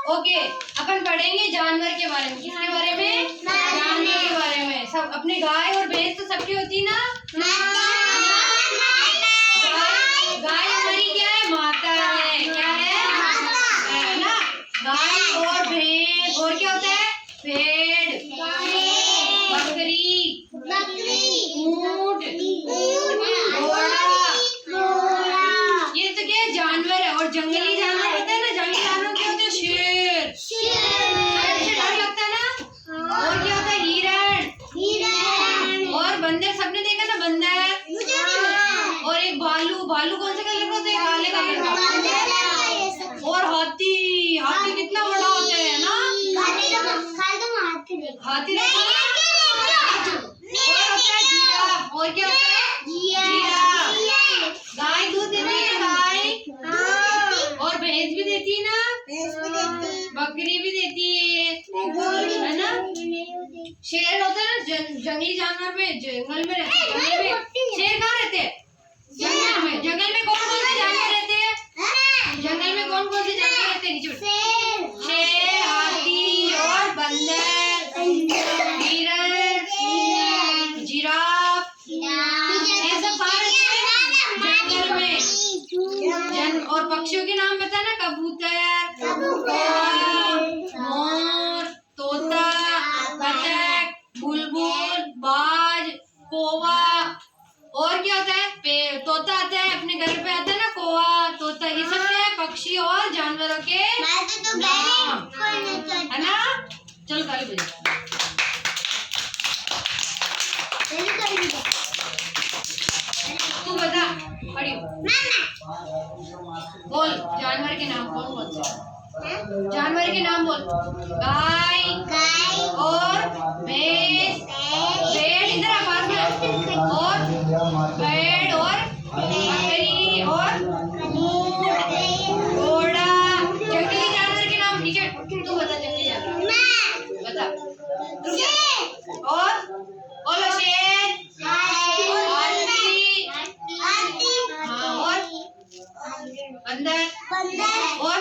Okay, अपन पढ़ेंगे जानवर के बारे में। किसके बारे में? जानवर के बारे में। सब अपनी गाय और भैंस तो सबकी होती ना। गाय हमारी क्या है? माता है। क्या है ना? गाय और भैंस। और क्या होता है? भेड़, बकरी, ऊंट, घोड़ा। ये तो क्या है? जानवर है। और जंगली जानवर होता है ना, जंगली जानवर क्या होते हैं? शेर। शेर डर लगता है ना। और क्या होता है? हिरण। और बंदर, सबने देखा ना बंदर। और एक भालू। भालू कौन से कलर का होता है? काले कलर का। और हाथी। हाथी कितना बड़ा होता है ना। हाथी और होता है जिराफ। और क्या होता है? जिराफ। गाय दूध देती है ना, गाय। और भैंस भी देती है ना। बकरी भी देती है ना। शेर होता है ना, जंगली जानवर में, जंगल में रहते हैं। शेर कहाँ रहते हैं? जंगल में। जंगल में कौन कौन से जानवर रहते हैं? जंगल में कौन कौन से जानवर रहते हैं? शेर, हाथी और बंदर, हिरण, जिराफ। ये सब कहाँ रहते हैं? जंगल में। और पक्षियों के नाम बता ना। कबूतर, मोर, तोता, बतख, बुलबुल, बाज, कौवा। और क्या होता है? तोता आता है, अपने घर पे आता है ना कौवा, तोता। ये सब क्या है? पक्षी और जानवरों के नाम है ना। चलो ताली बजाओ। तू बता, पढ़ियो। बोल जानवर के नाम। कौन कौन से जानवर के नाम बोल? गाय और भैंस। भेड़ इधर आवाज में। और भेड़ और बकरी और घोड़ा। जंगली जानवर के नाम नीचे। तू बता जंगली जानवर बता। और शेर, हाथी, हाँ, और बंदर, और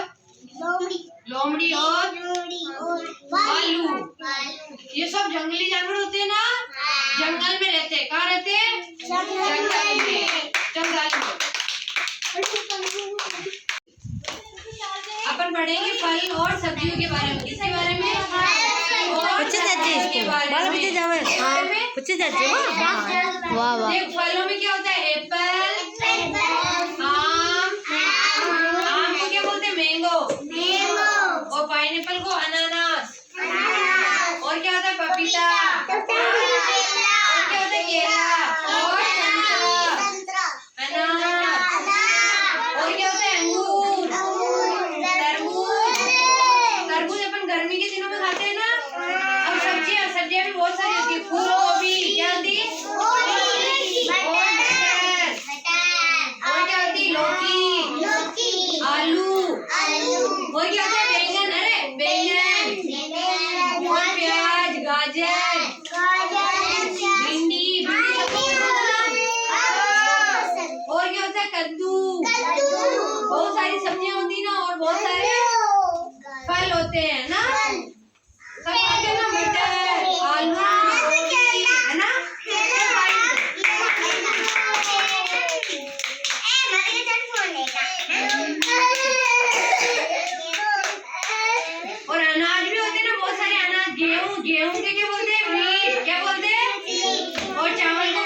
लोमड़ी और भालू। ये सब जंगली जानवर होते हैं ना। जंगल में रहते हैं। कहाँ रहते हैं? जंगल में। अपन पढ़ेंगे फल और सब्जियों के बारे में। किसके बारे में? देख, फलों में क्या होता है? एप्पल, आम। आम को क्या बोलते हैं? मैंगो। और पाइनएप्पल को अनानास। और क्या होता है? पपीता। और क्या होता है? केला। और संतरा, अनार। और क्या होता है? अंगूर, तरबूज। तरबूज अपन गर्मी के दिनों में खाते हैं ना। अब सब्जियां भी बहुत सारी होती है। फूल गोभी, क्या होती है? और क्या होती है? लौकी, आलू। और क्या होता है? बैंगन। अरे बैंगन। और प्याज, गाजर, भिंडी। और क्या होता है? कद्दू। बहुत सारी सब्जियां होती है ना। और बहुत सारे फल होते हैं ना। सब होते हैं ना। मटर, आलू, है ना। और अनाज भी होते हैं ना, बहुत सारे अनाज। गेहूं के क्या बोलते हैं? व्हीट। क्या बोलते हैं? और चावल को